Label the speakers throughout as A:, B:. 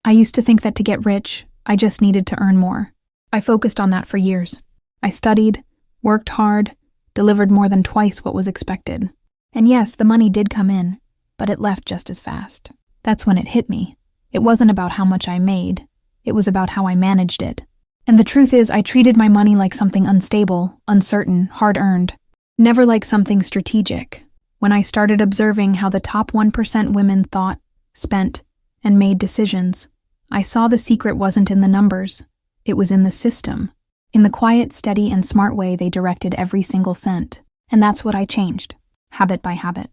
A: I used to think that to get rich, I just needed to earn more. I focused on that for years. I studied, worked hard, delivered more than twice what was expected. And yes, the money did come in, but it left just as fast. That's when it hit me. It wasn't about how much I made. It was about how I managed it. And the truth is, I treated my money like something unstable, uncertain, hard-earned. Never like something strategic. When I started observing how the top 1% women thought, spent, and made decisions, I saw the secret wasn't in the numbers. It was in the system. In the quiet, steady, and smart way they directed every single cent. And that's what I changed. Habit by habit.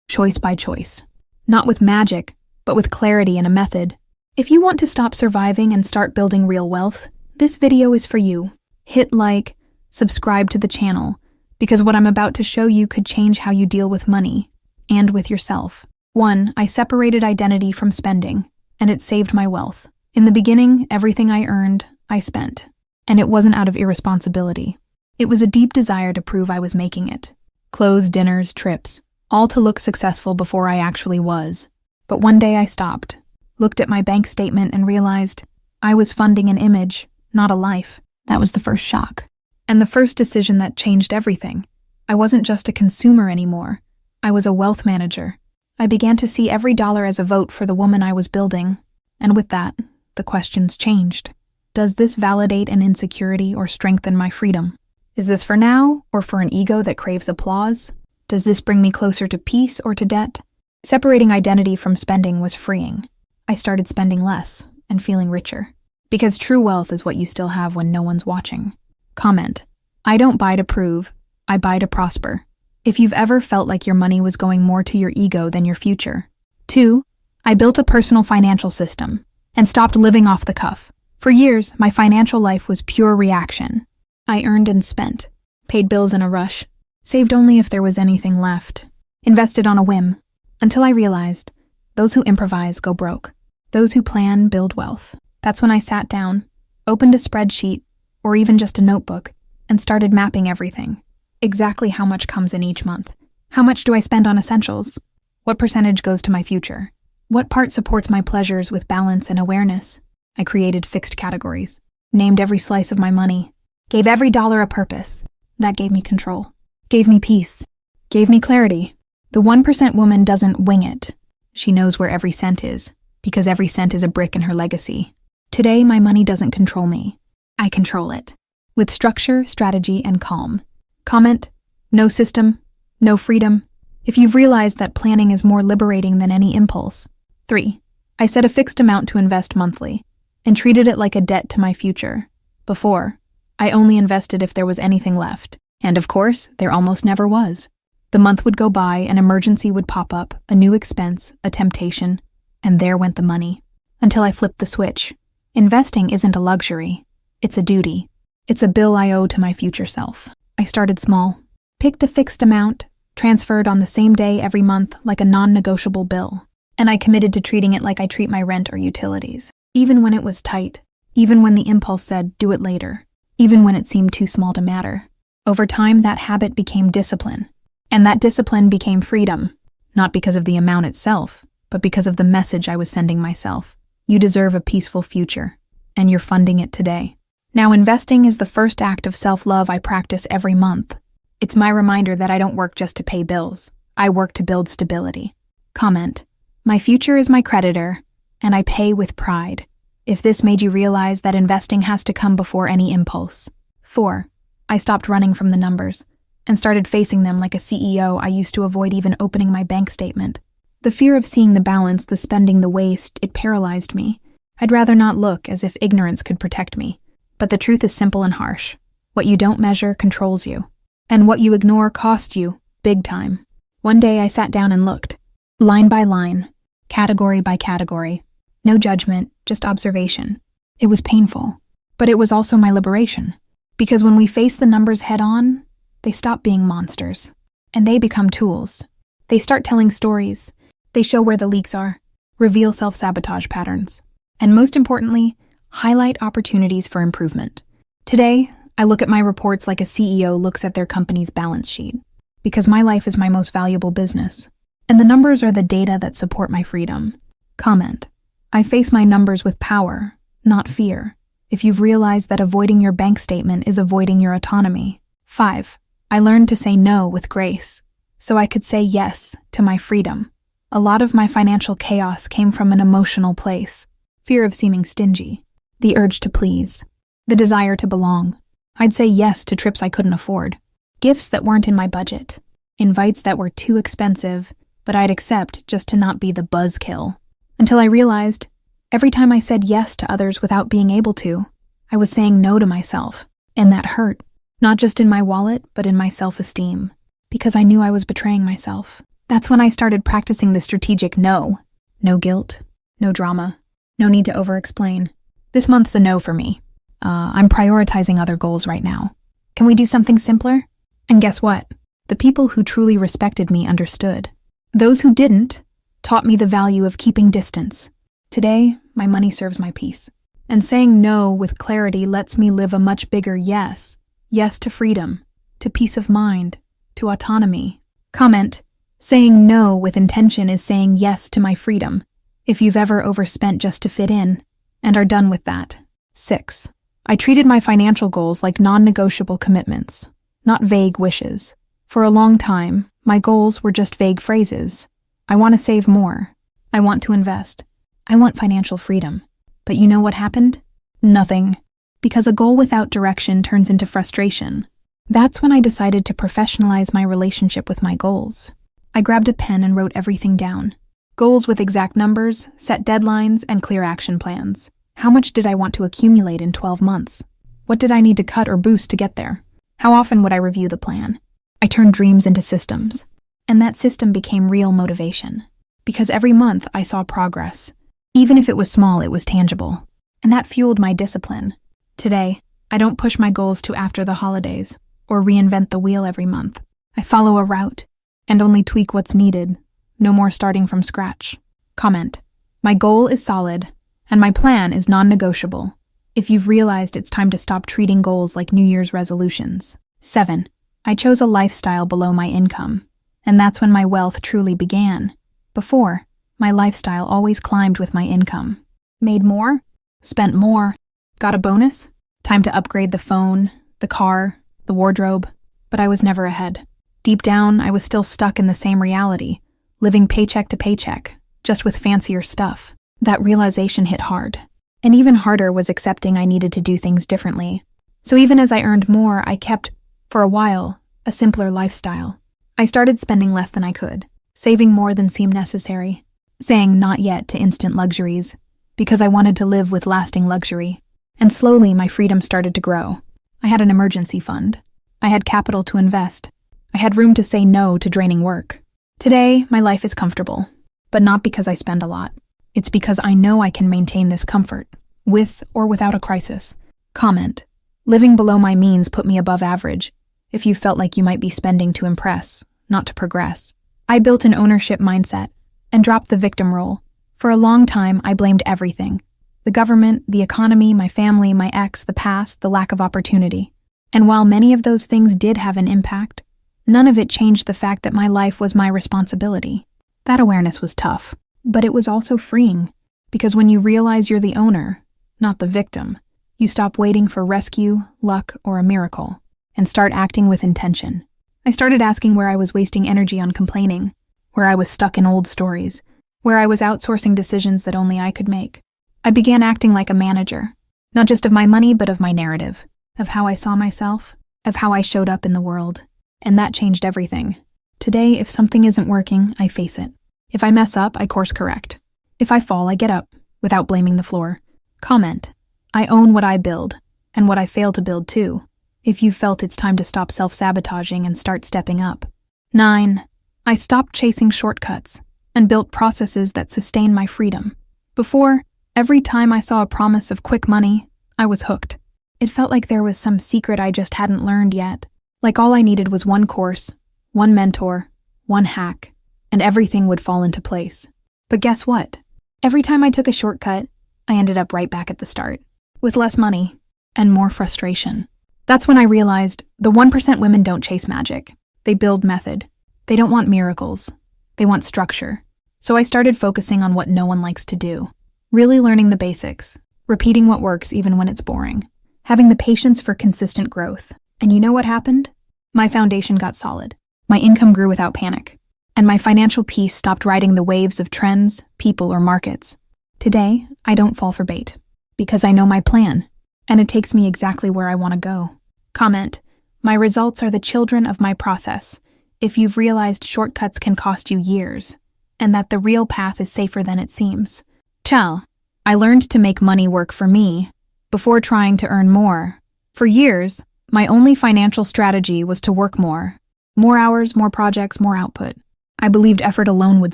A: Choice by choice. Not with magic, but with clarity and a method. If you want to stop surviving and start building real wealth, this video is for you. Hit like, subscribe to the channel, because what I'm about to show you could change how you deal with money and with yourself. 1. I separated identity from spending, and it saved my wealth. In the beginning, everything I earned, I spent. And it wasn't out of irresponsibility. It was a deep desire to prove I was making it. Clothes, dinners, trips, all to look successful before I actually was. But one day I stopped, looked at my bank statement and realized I was funding an image, not a life. That was the first shock. And the first decision that changed everything. I wasn't just a consumer anymore. I was a wealth manager. I began to see every dollar as a vote for the woman I was building. And with that, the questions changed. Does this validate an insecurity or strengthen my freedom? Is this for now or for an ego that craves applause? Does this bring me closer to peace or to debt? Separating identity from spending was freeing. I started spending less and feeling richer. Because true wealth is what you still have when no one's watching. Comment. I don't buy to prove, I buy to prosper. If you've ever felt like your money was going more to your ego than your future. 2. I built a personal financial system and stopped living off the cuff. For years, my financial life was pure reaction. I earned and spent, paid bills in a rush, saved only if there was anything left, invested on a whim, until I realized those who improvise go broke. Those who plan build wealth. That's when I sat down, opened a spreadsheet, or even just a notebook, and started mapping everything. Exactly how much comes in each month. How much do I spend on essentials? What percentage goes to my future? What part supports my pleasures with balance and awareness? I created fixed categories, named every slice of my money, gave every dollar a purpose. That gave me control, gave me peace, gave me clarity. The 1% woman doesn't wing it. She knows where every cent is, because every cent is a brick in her legacy. Today, my money doesn't control me. I control it. With structure, strategy, and calm. Comment, no system, no freedom. If you've realized that planning is more liberating than any impulse. 3. I set a fixed amount to invest monthly, and treated it like a debt to my future. Before, I only invested if there was anything left. And of course, there almost never was. The month would go by, an emergency would pop up, a new expense, a temptation, and there went the money. Until I flipped the switch. Investing isn't a luxury. It's a duty. It's a bill I owe to my future self. I started small, picked a fixed amount, transferred on the same day every month like a non-negotiable bill. And I committed to treating it like I treat my rent or utilities. Even when it was tight, even when the impulse said, do it later, even when it seemed too small to matter. Over time, that habit became discipline. And that discipline became freedom, not because of the amount itself, but because of the message I was sending myself. You deserve a peaceful future, and you're funding it today. Now, investing is the first act of self-love I practice every month. It's my reminder that I don't work just to pay bills. I work to build stability. Comment. My future is my creditor, and I pay with pride. If this made you realize that investing has to come before any impulse. 4. I stopped running from the numbers and started facing them like a CEO. I used to avoid even opening my bank statement. The fear of seeing the balance, the spending, the waste, it paralyzed me. I'd rather not look, as if ignorance could protect me. But the truth is simple and harsh. What you don't measure controls you. And what you ignore costs you, big time. One day I sat down and looked. Line by line, category by category. No judgment, just observation. It was painful, but it was also my liberation. Because when we face the numbers head on, they stop being monsters, and they become tools. They start telling stories. They show where the leaks are, reveal self-sabotage patterns, and most importantly, highlight opportunities for improvement. Today, I look at my reports like a CEO looks at their company's balance sheet, because my life is my most valuable business, and the numbers are the data that support my freedom. Comment. I face my numbers with power, not fear. If you've realized that avoiding your bank statement is avoiding your autonomy. 5. I learned to say no with grace, so I could say yes to my freedom. A lot of my financial chaos came from an emotional place. Fear of seeming stingy, the urge to please, the desire to belong. I'd say yes to trips I couldn't afford, gifts that weren't in my budget, invites that were too expensive, but I'd accept just to not be the buzzkill. Until I realized, every time I said yes to others without being able to, I was saying no to myself, and that hurt, not just in my wallet, but in my self-esteem, because I knew I was betraying myself. That's when I started practicing the strategic no. No guilt, no drama, no need to over-explain. This month's a no for me. I'm prioritizing other goals right now. Can we do something simpler? And guess what? The people who truly respected me understood. Those who didn't taught me the value of keeping distance. Today, my money serves my peace. And saying no with clarity lets me live a much bigger yes. Yes to freedom, to peace of mind, to autonomy. Comment: saying no with intention is saying yes to my freedom. If you've ever overspent just to fit in, and are done with that. 6. I treated my financial goals like non-negotiable commitments, not vague wishes. For a long time, my goals were just vague phrases. I want to save more. I want to invest. I want financial freedom. But you know what happened? Nothing. Because a goal without direction turns into frustration. That's when I decided to professionalize my relationship with my goals. I grabbed a pen and wrote everything down. Goals with exact numbers, set deadlines, and clear action plans. How much did I want to accumulate in 12 months? What did I need to cut or boost to get there? How often would I review the plan? I turned dreams into systems. And that system became real motivation. Because every month I saw progress. Even if it was small, it was tangible. And that fueled my discipline. Today, I don't push my goals to after the holidays, or reinvent the wheel every month. I follow a route, and only tweak what's needed. No more starting from scratch. Comment: my goal is solid, and my plan is non-negotiable. If you've realized it's time to stop treating goals like New Year's resolutions. 7. I chose a lifestyle below my income, and that's when my wealth truly began. Before, my lifestyle always climbed with my income. Made more, spent more, got a bonus, time to upgrade the phone, the car, the wardrobe, but I was never ahead. Deep down, I was still stuck in the same reality, living paycheck to paycheck, just with fancier stuff. That realization hit hard. And even harder was accepting I needed to do things differently. So even as I earned more, I kept, for a while, a simpler lifestyle. I started spending less than I could, saving more than seemed necessary, saying not yet to instant luxuries, because I wanted to live with lasting luxury. And slowly my freedom started to grow. I had an emergency fund. I had capital to invest. I had room to say no to draining work. Today, my life is comfortable, but not because I spend a lot. It's because I know I can maintain this comfort, with or without a crisis. Comment: living below my means put me above average, if you felt like you might be spending to impress, not to progress. I built an ownership mindset and dropped the victim role. For a long time, I blamed everything. The government, the economy, my family, my ex, the past, the lack of opportunity. And while many of those things did have an impact, none of it changed the fact that my life was my responsibility. That awareness was tough, but it was also freeing, because when you realize you're the owner, not the victim, you stop waiting for rescue, luck, or a miracle, and start acting with intention. I started asking where I was wasting energy on complaining, where I was stuck in old stories, where I was outsourcing decisions that only I could make. I began acting like a manager, not just of my money, but of my narrative, of how I saw myself, of how I showed up in the world. And that changed everything. Today, if something isn't working, I face it. If I mess up, I course correct. If I fall, I get up, without blaming the floor. Comment: I own what I build, and what I fail to build too, if you've felt it's time to stop self-sabotaging and start stepping up. 9. I stopped chasing shortcuts, and built processes that sustain my freedom. Before, every time I saw a promise of quick money, I was hooked. It felt like there was some secret I just hadn't learned yet. Like all I needed was one course, one mentor, one hack, and everything would fall into place. But guess what? Every time I took a shortcut, I ended up right back at the start, with less money and more frustration. That's when I realized the 1% women don't chase magic. They build method. They don't want miracles. They want structure. So I started focusing on what no one likes to do. Really learning the basics, repeating what works even when it's boring, having the patience for consistent growth. And you know what happened? My foundation got solid. My income grew without panic. And my financial peace stopped riding the waves of trends, people, or markets. Today, I don't fall for bait, because I know my plan, and it takes me exactly where I want to go. Comment: my results are the children of my process. If you've realized shortcuts can cost you years, and that the real path is safer than it seems. Ciao. I learned to make money work for me before trying to earn more. For years, my only financial strategy was to work more. More hours, more projects, more output. I believed effort alone would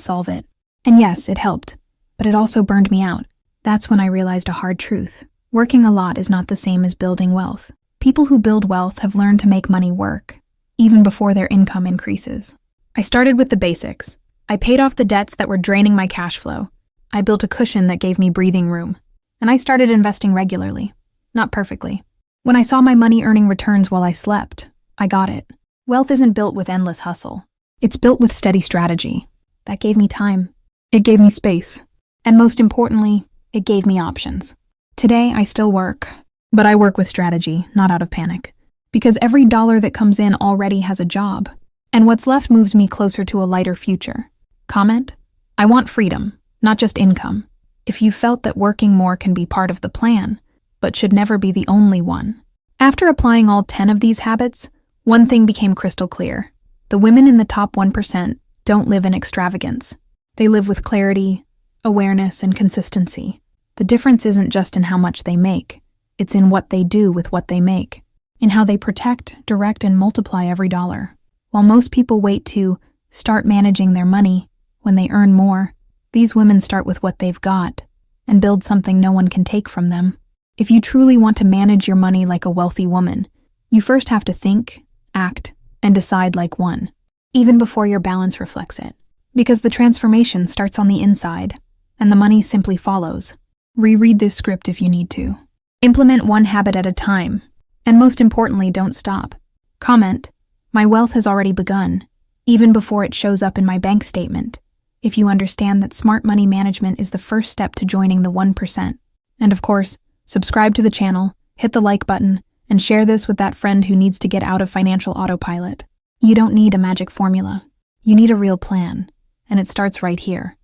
A: solve it. And yes, it helped, but it also burned me out. That's when I realized a hard truth. Working a lot is not the same as building wealth. People who build wealth have learned to make money work, even before their income increases. I started with the basics. I paid off the debts that were draining my cash flow. I built a cushion that gave me breathing room. And I started investing regularly. Not perfectly. When I saw my money earning returns while I slept, I got it. Wealth isn't built with endless hustle. It's built with steady strategy. That gave me time. It gave me space. And most importantly, it gave me options. Today, I still work, but I work with strategy, not out of panic. Because every dollar that comes in already has a job. And what's left moves me closer to a lighter future. Comment: I want freedom, not just income. If you felt that working more can be part of the plan, but should never be the only one. After applying all 10 of these habits, one thing became crystal clear. The women in the top 1% don't live in extravagance. They live with clarity, awareness, and consistency. The difference isn't just in how much they make. It's in what they do with what they make, in how they protect, direct, and multiply every dollar. While most people wait to start managing their money when they earn more, these women start with what they've got and build something no one can take from them. If you truly want to manage your money like a wealthy woman, you first have to think, act, and decide like one, even before your balance reflects it. Because the transformation starts on the inside, and the money simply follows. Reread this script if you need to. Implement one habit at a time, and most importantly, don't stop. Comment: my wealth has already begun, even before it shows up in my bank statement, if you understand that smart money management is the first step to joining the 1%. And of course, subscribe to the channel, hit the like button, and share this with that friend who needs to get out of financial autopilot. You don't need a magic formula. You need a real plan, and it starts right here.